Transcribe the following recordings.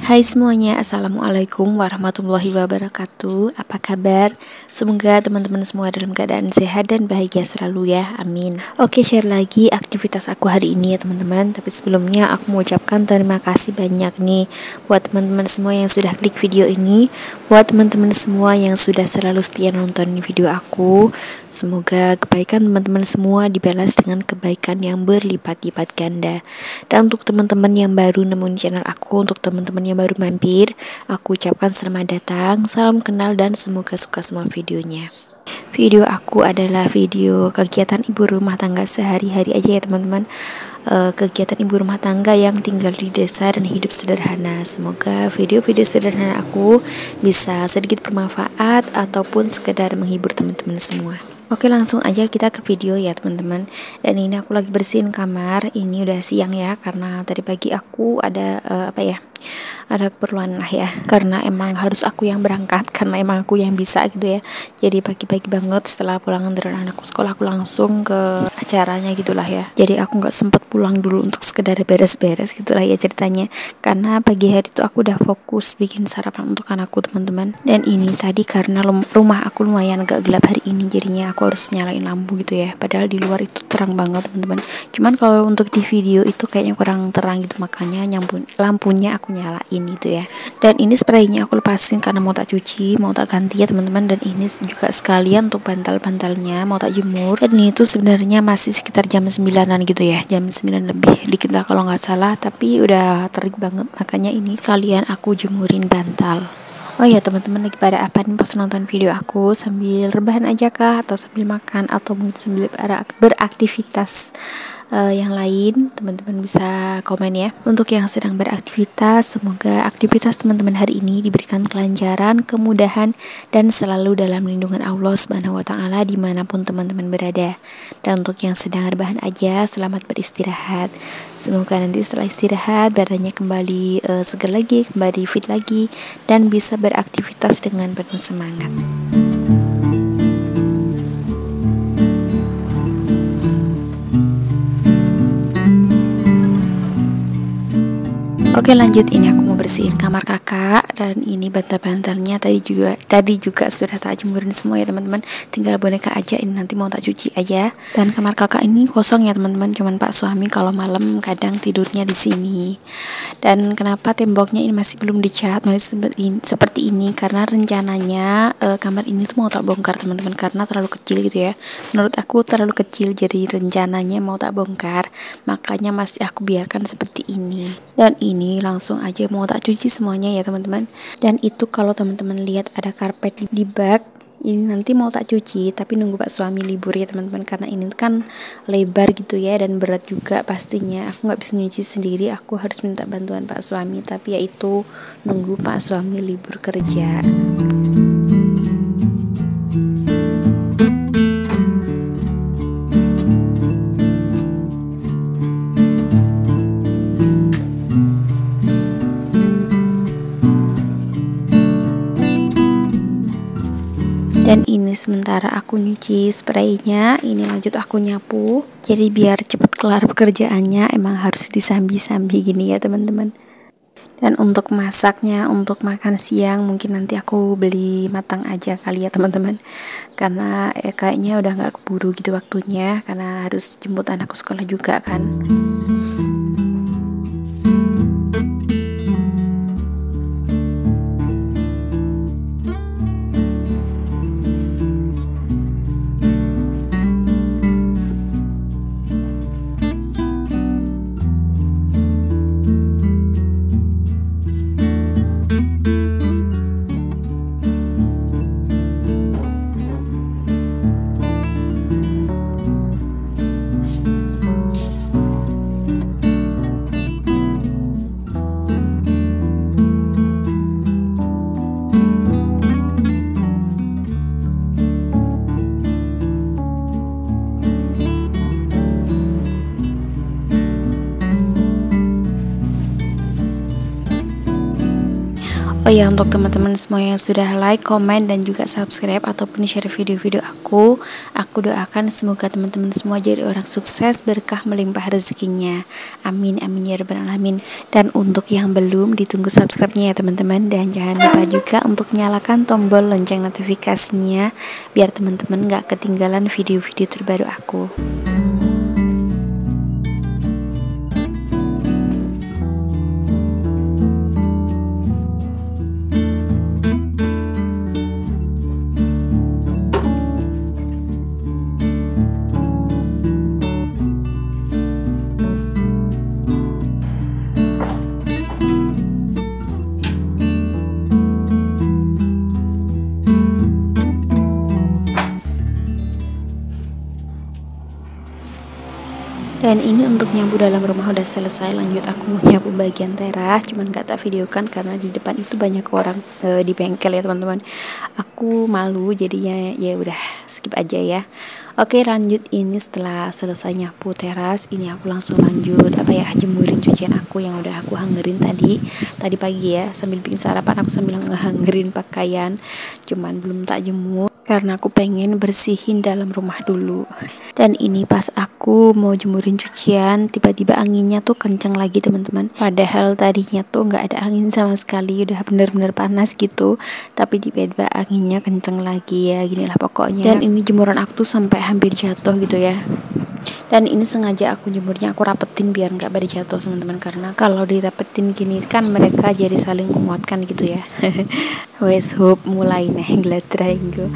Hai semuanya, Assalamualaikum warahmatullahi wabarakatuh. Apa kabar? Semoga teman-teman semua dalam keadaan sehat dan bahagia selalu ya, amin. Oke, share lagi aktivitas aku hari ini ya teman-teman. Tapi sebelumnya aku mau ucapkan terima kasih banyak nih buat teman-teman semua yang sudah klik video ini, buat teman-teman semua yang sudah selalu setia nonton video aku. Semoga kebaikan teman-teman semua dibalas dengan kebaikan yang berlipat-lipat ganda. Dan untuk teman-teman yang baru nemuin channel aku, untuk teman-teman yang baru mampir, aku ucapkan selamat datang, salam kenal, dan semoga suka semua videonya. Video aku adalah video kegiatan ibu rumah tangga sehari-hari aja ya teman-teman. Kegiatan ibu rumah tangga yang tinggal di desa dan hidup sederhana. Semoga video-video sederhana aku bisa sedikit bermanfaat ataupun sekedar menghibur teman-teman semua. Oke, langsung aja kita ke video ya teman-teman. Dan ini aku lagi bersihin kamar. Ini udah siang ya, karena tadi pagi aku ada ada keperluan lah ya, karena emang harus aku yang berangkat, karena emang aku yang bisa gitu ya. Jadi pagi-pagi banget setelah pulang dari anakku sekolah, aku langsung ke acaranya gitulah ya. Jadi aku nggak sempet pulang dulu untuk sekedar beres-beres gitulah ya ceritanya, karena pagi hari itu aku udah fokus bikin sarapan untuk anakku teman-teman. Dan ini tadi karena rumah aku lumayan agak gelap hari ini, jadinya aku harus nyalain lampu gitu ya, padahal di luar itu terang banget teman-teman. Cuman kalau untuk di video itu kayaknya kurang terang gitu, makanya lampunya aku nyalain gitu ya. Dan ini spraynya aku lepasin karena mau tak cuci, mau tak ganti ya teman-teman. Dan ini juga sekalian untuk bantal-bantalnya mau tak jemur. Dan ini tuh sebenarnya masih sekitar jam 9-an gitu ya, jam 9 lebih dikit lah kalau nggak salah, tapi udah terik banget, makanya ini sekalian aku jemurin bantal. Oh ya teman-teman, lagi pada apa nih pas nonton video aku? Sambil rebahan aja kah? Atau sambil makan? Atau mungkin sambil beraktivitas yang lain? Teman-teman bisa komen ya. Untuk yang sedang beraktivitas, semoga aktivitas teman-teman hari ini diberikan kelancaran, kemudahan, dan selalu dalam lindungan Allah Subhanahu wa Ta'ala dimanapun teman-teman berada. Dan untuk yang sedang rebahan aja, selamat beristirahat. Semoga nanti setelah istirahat badannya kembali segar lagi, kembali fit lagi, dan bisa beraktivitas dengan penuh semangat. Oke, lanjut. Ini aku mau bersihin kamar kakak, dan ini bantal-bantalnya tadi juga sudah tak jemurin semua ya teman-teman. Tinggal boneka aja, ini nanti mau tak cuci aja. Dan kamar kakak ini kosong ya teman-teman, cuman Pak suami kalau malam kadang tidurnya di sini. Dan kenapa temboknya ini masih belum dicat, masih seperti ini, karena rencananya kamar ini tuh mau tak bongkar teman-teman, karena terlalu kecil gitu ya. Menurut aku terlalu kecil, jadi rencananya mau tak bongkar, makanya masih aku biarkan seperti ini. Dan ini langsung aja mau tak cuci semuanya ya teman-teman. Dan itu kalau teman-teman lihat ada karpet di bak, ini nanti mau tak cuci, tapi nunggu Pak suami libur ya teman-teman, karena ini kan lebar gitu ya, dan berat juga pastinya. Aku nggak bisa nyuci sendiri, aku harus minta bantuan Pak suami, tapi yaitu nunggu Pak suami libur kerja. Dan ini sementara aku nyuci spraynya, ini lanjut aku nyapu. Jadi biar cepet kelar pekerjaannya, emang harus disambi-sambi gini ya teman-teman. Dan untuk masaknya, untuk makan siang mungkin nanti aku beli matang aja kali ya teman-teman, karena kayaknya udah nggak keburu gitu waktunya, karena harus jemput anakku sekolah juga kan. Oh ya, untuk teman-teman semua yang sudah like, komen, dan juga subscribe ataupun share video-video aku doakan semoga teman-teman semua jadi orang sukses, berkah, melimpah rezekinya. Amin, amin ya rabbal alamin. Dan untuk yang belum, ditunggu subscribe-nya ya teman-teman, dan jangan lupa juga untuk nyalakan tombol lonceng notifikasinya biar teman-teman gak ketinggalan video-video terbaru aku. Dan ini untuk nyapu dalam rumah udah selesai, lanjut aku mau nyapu bagian teras, cuman gak tak videokan karena di depan itu banyak orang di bengkel ya teman-teman. Aku malu jadinya, ya udah skip aja ya. Oke, lanjut ini setelah selesai nyapu teras, ini aku langsung lanjut jemurin cucian aku yang udah aku hangerin tadi pagi ya, sambil bikin sarapan aku sambil ngehangerin pakaian, cuman belum tak jemur karena aku pengen bersihin dalam rumah dulu. Dan ini pas aku mau jemurin cucian, tiba-tiba anginnya tuh kenceng lagi teman-teman. Padahal tadinya tuh nggak ada angin sama sekali, udah bener-bener panas gitu, tapi tiba-tiba anginnya kenceng lagi ya, ginilah pokoknya. Dan ini jemuran aku tuh sampai hampir jatuh gitu ya. Dan ini sengaja aku jemurnya aku rapetin biar nggak pada jatuh teman-teman, karena kalau dirapetin gini kan mereka jadi saling menguatkan gitu ya. Wes hub mulai nih gladrenggo.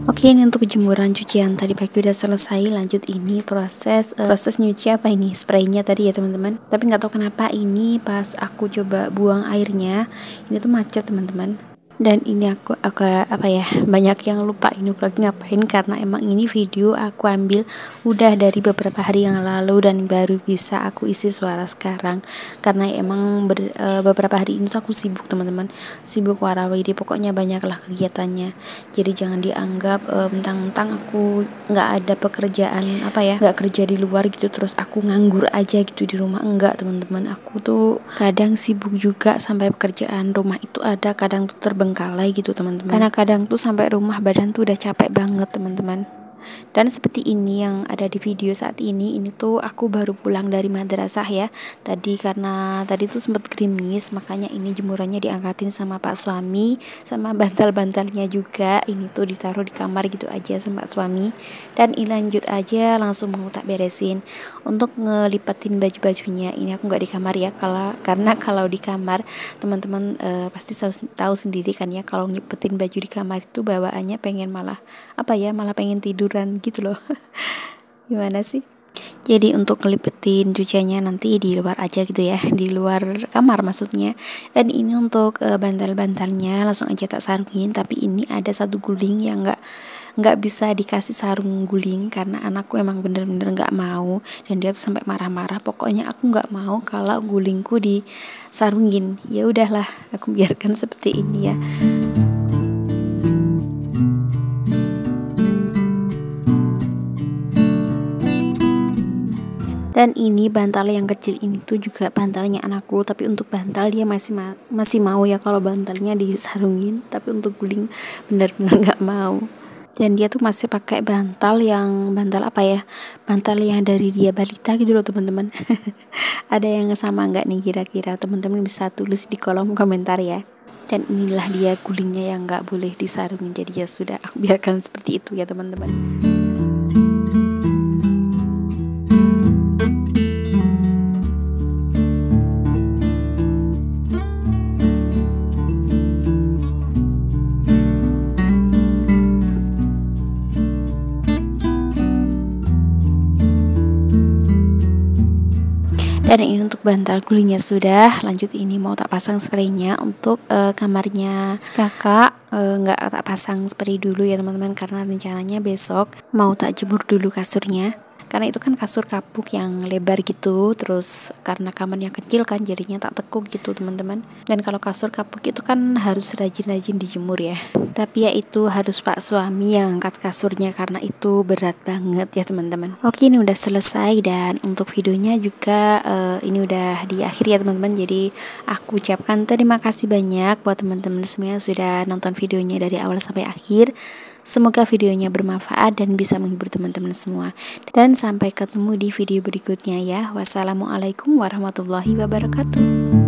Oke, ini untuk jemuran cucian tadi pagi udah selesai. Lanjut ini proses nyuci spraynya tadi ya teman-teman. Tapi nggak tahu kenapa ini pas aku coba buang airnya ini tuh macet teman-teman. Dan ini aku banyak yang lupa ini lagi ngapain, karena emang ini video aku ambil udah dari beberapa hari yang lalu dan baru bisa aku isi suara sekarang, karena emang beberapa hari ini tuh aku sibuk teman-teman, sibuk warawiri, pokoknya banyaklah kegiatannya. Jadi jangan dianggap mentang-mentang aku nggak ada pekerjaan nggak kerja di luar gitu terus aku nganggur aja gitu di rumah. Enggak teman-teman, aku tuh kadang sibuk juga sampai pekerjaan rumah itu ada, kadang tuh terbengkalai gitu teman-teman, karena kadang tuh sampai rumah badan tuh udah capek banget teman-teman. Dan seperti ini yang ada di video saat ini tuh aku baru pulang dari madrasah ya tadi, karena tadi tuh sempat gerimis, makanya ini jemurannya diangkatin sama pak suami, sama bantal-bantalnya juga ini tuh ditaruh di kamar gitu aja sama pak suami. Dan ini lanjut aja langsung mau tak beresin. Untuk ngelipatin baju-bajunya ini aku nggak di kamar ya, karena kalau di kamar teman-teman pasti tahu sendiri kan ya, kalau ngelipatin baju di kamar itu bawaannya pengen malah pengen tiduran gitu loh. Gimana sih? Jadi untuk ngelipetin cuciannya nanti di luar aja gitu ya, di luar kamar maksudnya. Dan ini untuk bantal-bantalnya langsung aja tak sarungin, tapi ini ada satu guling yang nggak bisa dikasih sarung guling karena anakku emang bener-bener nggak mau, dan dia tuh sampai marah-marah. Pokoknya aku nggak mau kalau gulingku disarungin. Ya udahlah, aku biarkan seperti ini ya. Dan ini bantal yang kecil ini tuh juga bantalnya anakku, tapi untuk bantal dia masih mau ya kalau bantalnya disarungin, tapi untuk guling benar-benar nggak mau. Dan dia tuh masih pakai bantal yang dari dia balita gitu loh teman-teman. Ada yang sama nggak nih kira-kira? Teman-teman bisa tulis di kolom komentar ya. Dan inilah dia gulingnya yang nggak boleh disarungin, jadi ya sudah aku biarkan seperti itu ya teman-teman. Dan ini untuk bantal gulingnya sudah. Lanjut ini mau tak pasang spraynya untuk kamarnya kakak. Nggak tak pasang spray dulu ya teman-teman, karena rencananya besok mau tak jemur dulu kasurnya. Karena itu kan kasur kapuk yang lebar gitu, terus karena kamarnya kecil kan jadinya tak tekuk gitu teman-teman. Dan kalau kasur kapuk itu kan harus rajin-rajin dijemur ya. Tapi ya itu harus pak suami yang angkat kasurnya karena itu berat banget ya teman-teman. Oke, ini udah selesai dan untuk videonya juga ini udah di akhir ya teman-teman. Jadi aku ucapkan terima kasih banyak buat teman-teman semua yang sudah nonton videonya dari awal sampai akhir. Semoga videonya bermanfaat dan bisa menghibur teman-teman semua. Dan sampai ketemu di video berikutnya ya. Wassalamualaikum warahmatullahi wabarakatuh.